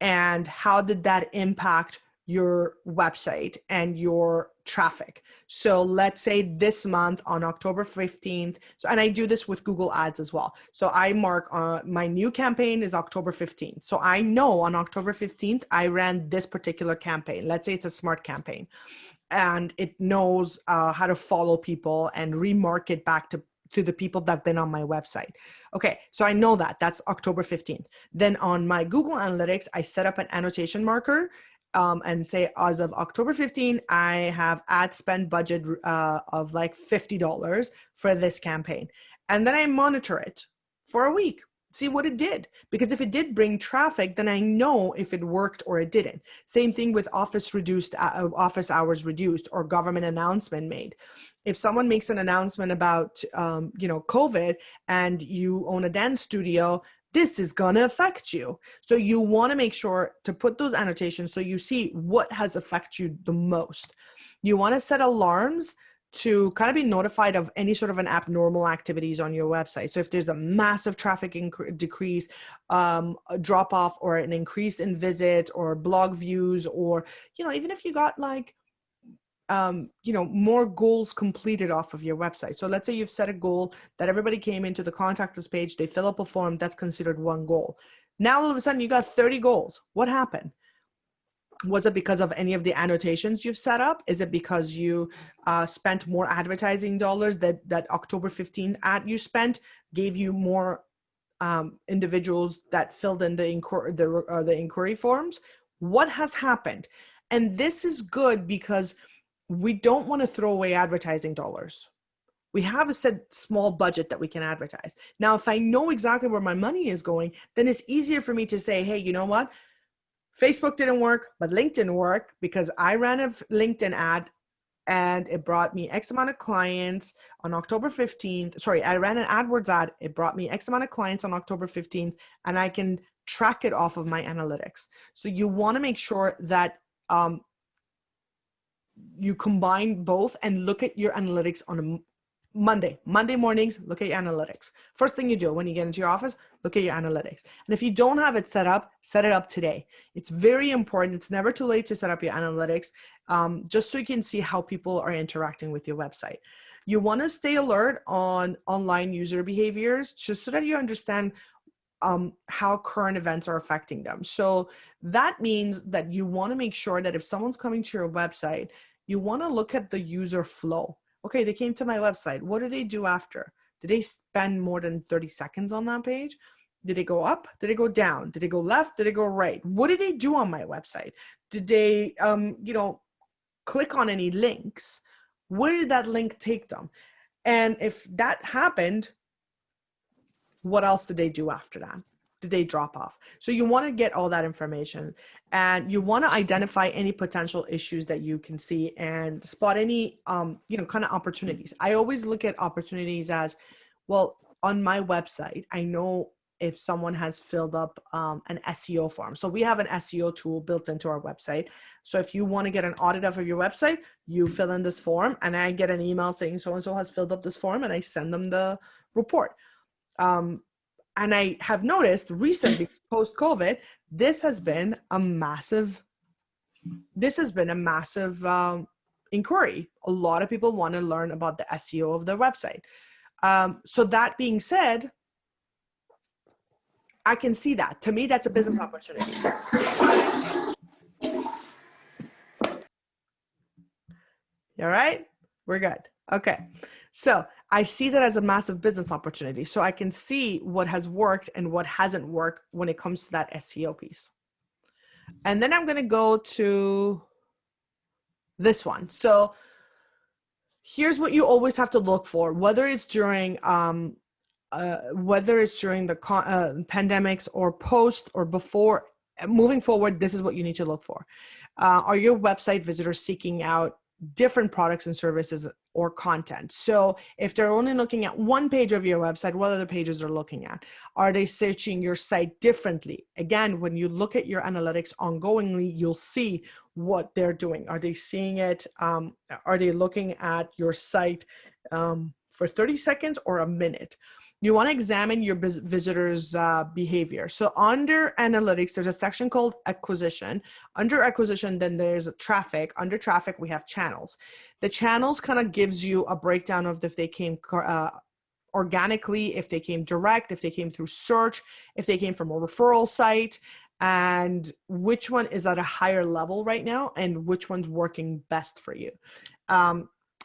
and how did that impact your website and your traffic. So let's say this month on October 15th, and I do this with Google Ads as well. So I mark my new campaign is October 15th. So I know on October 15th, I ran this particular campaign. Let's say it's a smart campaign, and it knows how to follow people and remarket back to the people that have been on my website. Okay, so I know that's October 15th. Then on my Google Analytics, I set up an annotation marker and say, as of October 15, I have ad spend budget of like $50 for this campaign. And then I monitor it for a week, see what it did. Because if it did bring traffic, then I know if it worked or it didn't. Same thing with office hours reduced or government announcement made. If someone makes an announcement about, COVID, and you own a dance studio, this is going to affect you. So you want to make sure to put those annotations so you see what has affected you the most. You want to set alarms to kind of be notified of any sort of an abnormal activities on your website. So if there's a massive traffic decrease, a drop off, or an increase in visit or blog views, or, you know, even if you got like, you know, more goals completed off of your website. So let's say you've set a goal that everybody came into the contact us page, they fill up a form, that's considered one goal. Now all of a sudden you got 30 goals. What happened? Was it because of any of the annotations you've set up? Is it because you spent more advertising dollars, that October 15th ad you spent gave you more individuals that filled in the inquiry forms? What has happened? And this is good because we don't want to throw away advertising dollars. We have a set small budget that we can advertise. Now, if I know exactly where my money is going, then it's easier for me to say, hey, you know what? Facebook didn't work, but LinkedIn worked because I ran a LinkedIn ad and it brought me X amount of clients on October 15th. Sorry, I ran an AdWords ad. It brought me X amount of clients on October 15th, and I can track it off of my analytics. So you want to make sure that you combine both and look at your analytics on a Monday mornings. Look at your analytics. First thing you do when you get into your office, look at your analytics. And if you don't have it set up, set it up today. It's very important. It's never too late to set up your analytics, just so you can see how people are interacting with your website. You want to stay alert on online user behaviors, just so that you understand how current events are affecting them. So that means that you want to make sure that if someone's coming to your website, you want to look at the user flow. Okay, they came to my website. What did they do after? Did they spend more than 30 seconds on that page? Did they go up? Did they go down? Did they go left? Did they go right? What did they do on my website? Did they, you know, click on any links? Where did that link take them? And if that happened, what else did they do after that? Did they drop off? So you want to get all that information, and you want to identify any potential issues that you can see and spot any, you know, kind of opportunities. I always look at opportunities as, well, on my website, I know if someone has filled up an SEO form. So we have an SEO tool built into our website. So if you want to get an audit of your website, you fill in this form, and I get an email saying so-and-so has filled up this form, and I send them the report. And I have noticed recently, post-COVID, this has been a massive inquiry. A lot of people want to learn about the SEO of their website. So that being said, I can see that. To me, that's a business opportunity. All right, we're good. Okay, so I see that as a massive business opportunity. So I can see what has worked and what hasn't worked when it comes to that SEO piece. And then I'm going to go to this one. So here's what you always have to look for, whether it's during the pandemics or post or before. Moving forward, this is what you need to look for. Are your website visitors seeking out different products and services or content? So if they're only looking at one page of your website, what other pages are looking at? Are they searching your site differently? Again, when you look at your analytics ongoingly, you'll see what they're doing. Are they seeing it? Are they looking at your site for 30 seconds or a minute? You want to examine your visitors' behavior. So under analytics, there's a section called acquisition. Under acquisition, then there's traffic. Under traffic, we have channels. The channels kind of gives you a breakdown of if they came organically, if they came direct, if they came through search, if they came from a referral site, and which one is at a higher level right now and which one's working best for you.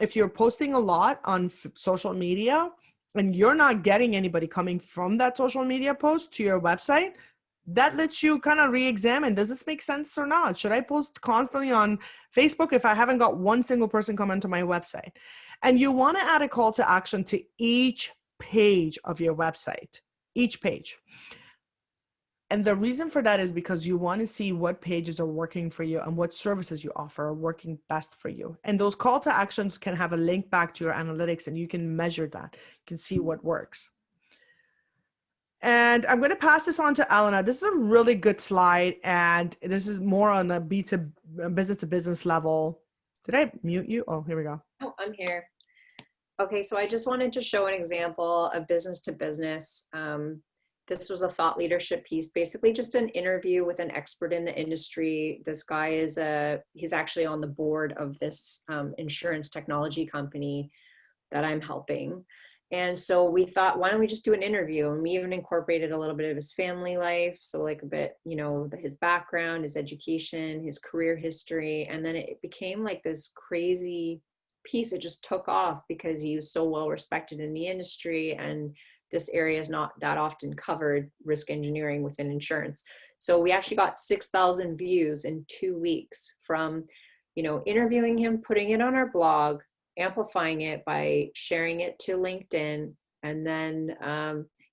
If you're posting a lot on social media, and you're not getting anybody coming from that social media post to your website, that lets you kind of re-examine, does this make sense or not? Should I post constantly on Facebook if I haven't got one single person come into my website? And you want to add a call to action to each page of your website, each page. And the reason for that is because you want to see what pages are working for you and what services you offer are working best for you. And those call to actions can have a link back to your analytics, and you can measure that. You can see what works. And I'm going to pass this on to Elena. This is a really good slide, and this is more on a business to business level. Did I mute you? Oh, here we go. Oh, I'm here. Okay, so I just wanted to show an example of business to business. This was a thought leadership piece, basically just an interview with an expert in the industry. This guy he's actually on the board of this insurance technology company that I'm helping. And so we thought, why don't we just do an interview? And we even incorporated a little bit of his family life. So like a bit, you know, his background, his education, his career history. And then it became like this crazy piece. It just took off because he was so well respected in the industry. And this area is not that often covered, risk engineering within insurance. So we actually got 6,000 views in 2 weeks from, you know, interviewing him, putting it on our blog, amplifying it by sharing it to LinkedIn. And then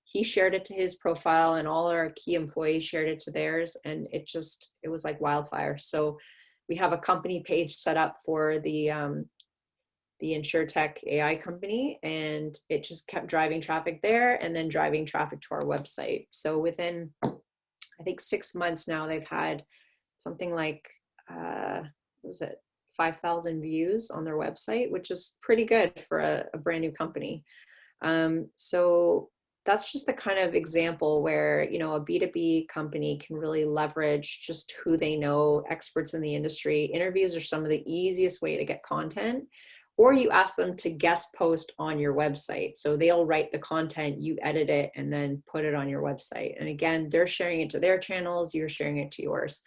he shared it to his profile, and all our key employees shared it to theirs. And it was like wildfire. So we have a company page set up for the InsurTech AI company, and it just kept driving traffic there and then driving traffic to our website. So within, I think, 6 months now, they've had something like, what was it, 5,000 views on their website, which is pretty good for a brand new company. So that's just the kind of example where, you know, a B2B company can really leverage just who they know, experts in the industry. Interviews are some of the easiest way to get content, or you ask them to guest post on your website. So they'll write the content, you edit it, and then put it on your website. And again, they're sharing it to their channels, you're sharing it to yours.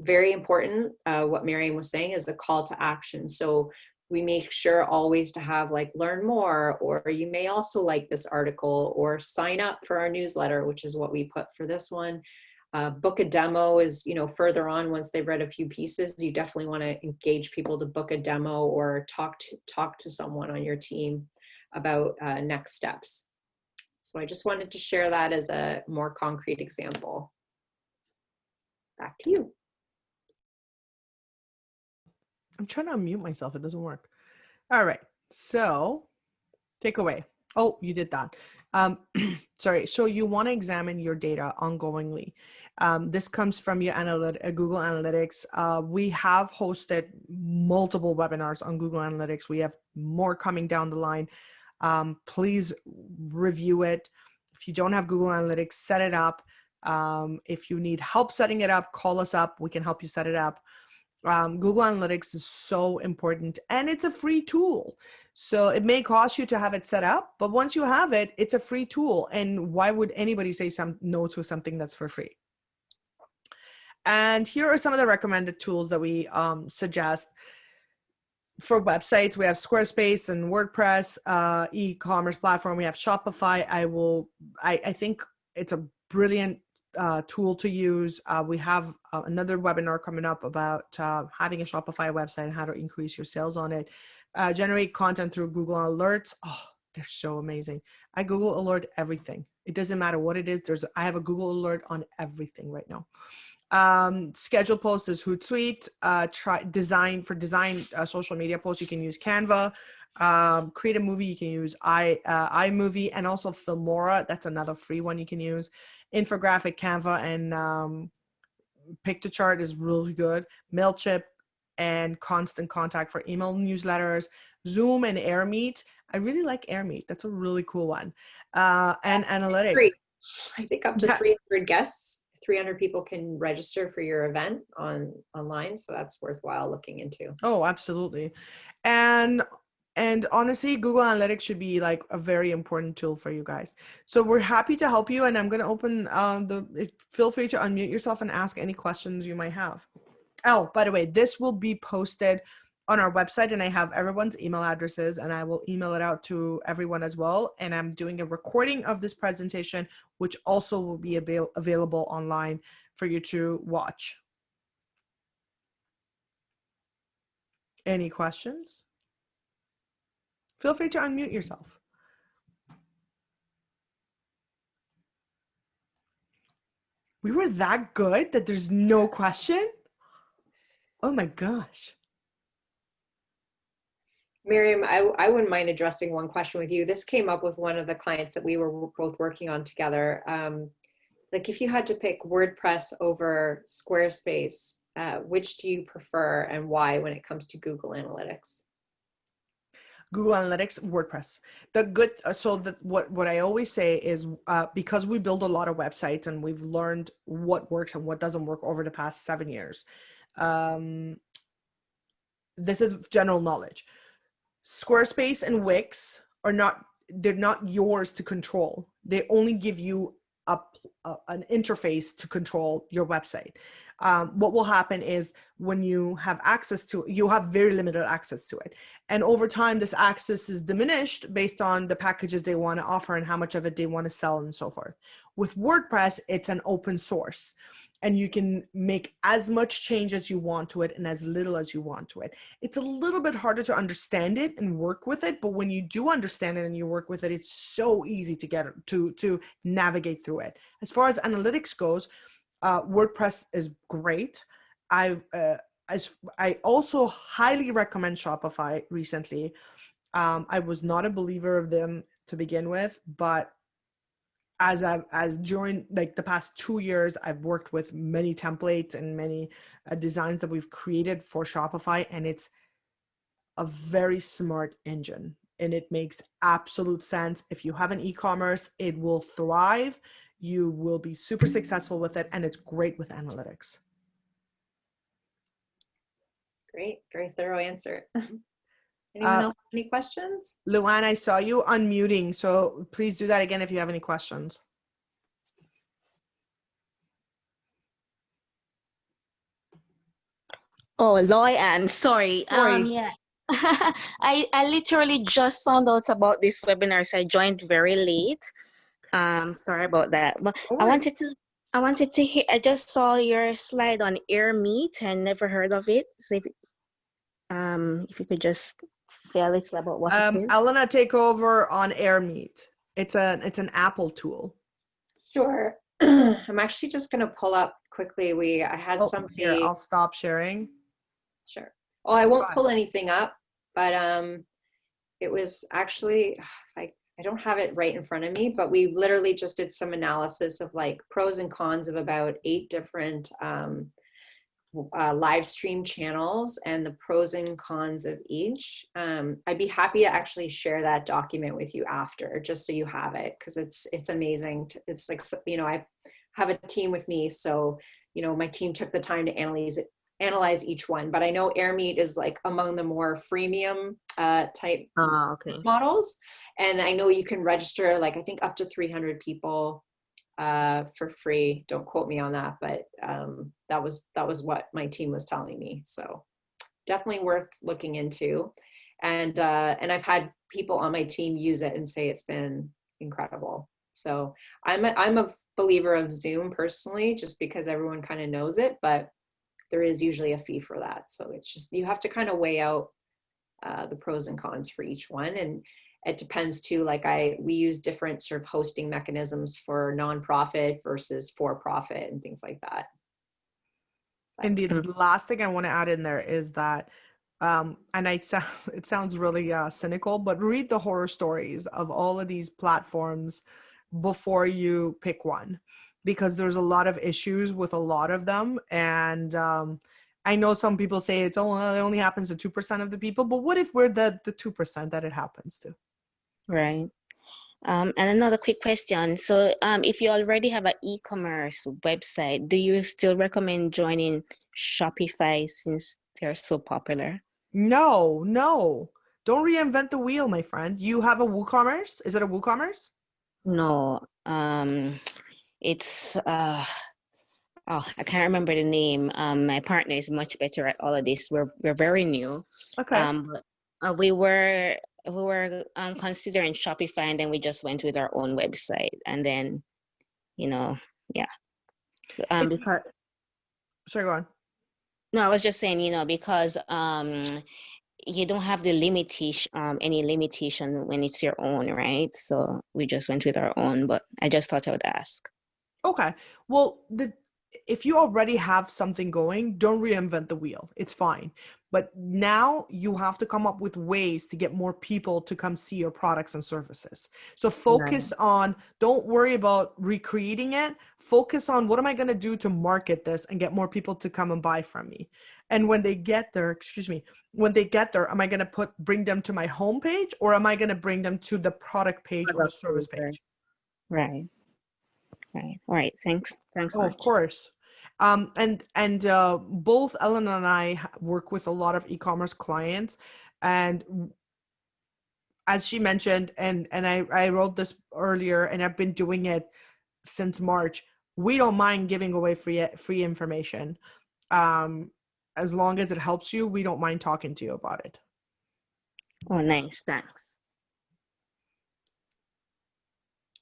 Very important, what Miriam was saying, is a call to action. So we make sure always to have like learn more, or you may also like this article, or sign up for our newsletter, which is what we put for this one. Book a demo is, you know, further on, once they've read a few pieces, you definitely want to engage people to book a demo or talk to someone on your team about next steps. So I just wanted to share that as a more concrete example. Back to you. I'm trying to unmute myself. It doesn't work. All right. So takeaway. Oh, you did that. Sorry. So you want to examine your data ongoingly. This comes from your Google Analytics. We have hosted multiple webinars on Google Analytics. We have more coming down the line. Please review it. If you don't have Google Analytics, set it up. If you need help setting it up, call us up. We can help you set it up. Google Analytics is so important, and it's a free tool. So it may cost you to have it set up, but once you have it, it's a free tool. And why would anybody say no to something that's for free? And here are some of the recommended tools that we suggest for websites. We have Squarespace and WordPress, e-commerce platform. We have Shopify. I think it's a brilliant tool to use. We have another webinar coming up about having a Shopify website and how to increase your sales on it. Generate content through Google Alerts. Oh, they're so amazing. I Google alert everything. It doesn't matter what it is. I have a Google alert on everything right now. Schedule posts is Hootsuite. Design social media posts, you can use Canva. Create a movie, you can use iMovie, and also Filmora. That's another free one you can use. Infographic, Canva, and Pictochart is really good. MailChimp and Constant Contact for email newsletters. Zoom and AirMeet. I really like AirMeet. That's a really cool one. And analytics. I think up to 300 guests. 300 people can register for your event online, so that's worthwhile looking into. Oh, absolutely. And honestly, Google Analytics should be like a very important tool for you guys. So we're happy to help you, and I'm going to open feel free to unmute yourself and ask any questions you might have. Oh, by the way, this will be posted on our website, and I have everyone's email addresses, and I will email it out to everyone as well. And I'm doing a recording of this presentation, which also will be available online for you to watch. Any questions? Feel free to unmute yourself. We were that good that there's no question? Oh my gosh. Miriam, I wouldn't mind addressing one question with you. This came up with one of the clients that we were both working on together. Like if you had to pick WordPress over Squarespace, which do you prefer and why when it comes to Google Analytics? Google Analytics, WordPress. What I always say is because we build a lot of websites and we've learned what works and what doesn't work over the past 7 years. Um, this is general knowledge. Squarespace and Wix are not, they're not yours to control. They only give you an interface to control your website. What will happen is when you have access to it, you have very limited access to it. And over time, this access is diminished based on the packages they want to offer and how much of it they want to sell and so forth. With WordPress, it's an open source and you can make as much change as you want to it and as little as you want to it. It's a little bit harder to understand it and work with it, but when you do understand it and you work with it, it's so easy to get to navigate through it. As far as analytics goes, WordPress is great. I also highly recommend Shopify recently. I was not a believer of them to begin with, but as during like the past 2 years, I've worked with many templates and many designs that we've created for Shopify, and it's a very smart engine and it makes absolute sense. If you have an e-commerce, it will thrive. You will be super successful with it, and it's great with analytics. Great, very thorough answer. Anyone else have any questions? Luann, I saw you unmuting, so please do that again if you have any questions. Oh, Loy-Ann, sorry. Sorry. Yeah. I literally just found out about this webinar, so I joined very late. Sorry about that. But I wanted to hear, I just saw your slide on air meat and never heard of it. So if you could just say a little about what it is. Elena, take over on air meat. It's an Apple tool. Sure. I'm actually just going to pull up quickly. I had somebody. Here, I'll stop sharing. Sure. Oh, I won't pull anything up, but it was actually, I don't have it right in front of me, but we literally just did some analysis of like pros and cons of about 8 different live stream channels and the pros and cons of each. I'd be happy to actually share that document with you after, just so you have it, because it's amazing. It's like, you know, I have a team with me, so you know, my team took the time to analyze each one. But I know AirMeet is like among the more freemium type models, and I know you can register like I think up to 300 people for free. Don't quote me on that, but that was what my team was telling me. So definitely worth looking into. And I've had people on my team use it and say it's been incredible. So I'm a believer of Zoom personally, just because everyone kind of knows it, but there is usually a fee for that. So it's just, you have to kind of weigh out the pros and cons for each one. And it depends too, like we use different sort of hosting mechanisms for nonprofit versus for-profit and things like that. And the last thing I want to add in there is that, and it sounds really cynical, but read the horror stories of all of these platforms before you pick one, because there's a lot of issues with a lot of them. And I know some people say it only happens to 2% of the people, but what if we're the 2% that it happens to? Right. And another quick question. So if you already have an e-commerce website, do you still recommend joining Shopify since they're so popular? No. Don't reinvent the wheel, my friend. You have a WooCommerce? Is it a WooCommerce? No. It's I can't remember the name. My partner is much better at all of this. We're very new. Okay. But we were considering Shopify, and then we just went with our own website, and then yeah. Because sorry, go on. No, I was just saying, because you don't have the any limitation when it's your own, right? So we just went with our own, but I just thought I would ask. Okay. Well, if you already have something going, don't reinvent the wheel. It's fine. But now you have to come up with ways to get more people to come see your products and services. So focus on, don't worry about recreating it. Focus on, what am I going to do to market this and get more people to come and buy from me? And when they get there, when they get there, am I going to bring them to my homepage, or am I going to bring them to the product page or the service page? Right. Right. All right. Thanks. Thanks Oh, of much. course. Both Ellen and I work with a lot of e-commerce clients, and as she mentioned, and I wrote this earlier, and I've been doing it since March. We don't mind giving away free information, as long as it helps you. We don't mind talking to you about it. Oh, nice. Thanks.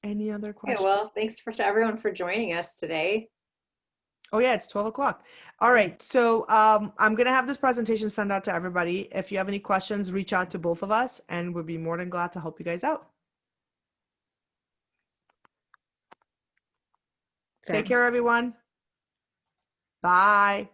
Any other questions? Okay, well, thanks to everyone for joining us today. Oh yeah, it's 12 o'clock. All right. So I'm going to have this presentation sent out to everybody. If you have any questions, reach out to both of us, and we'll be more than glad to help you guys out. Thanks. Take care, everyone. Bye.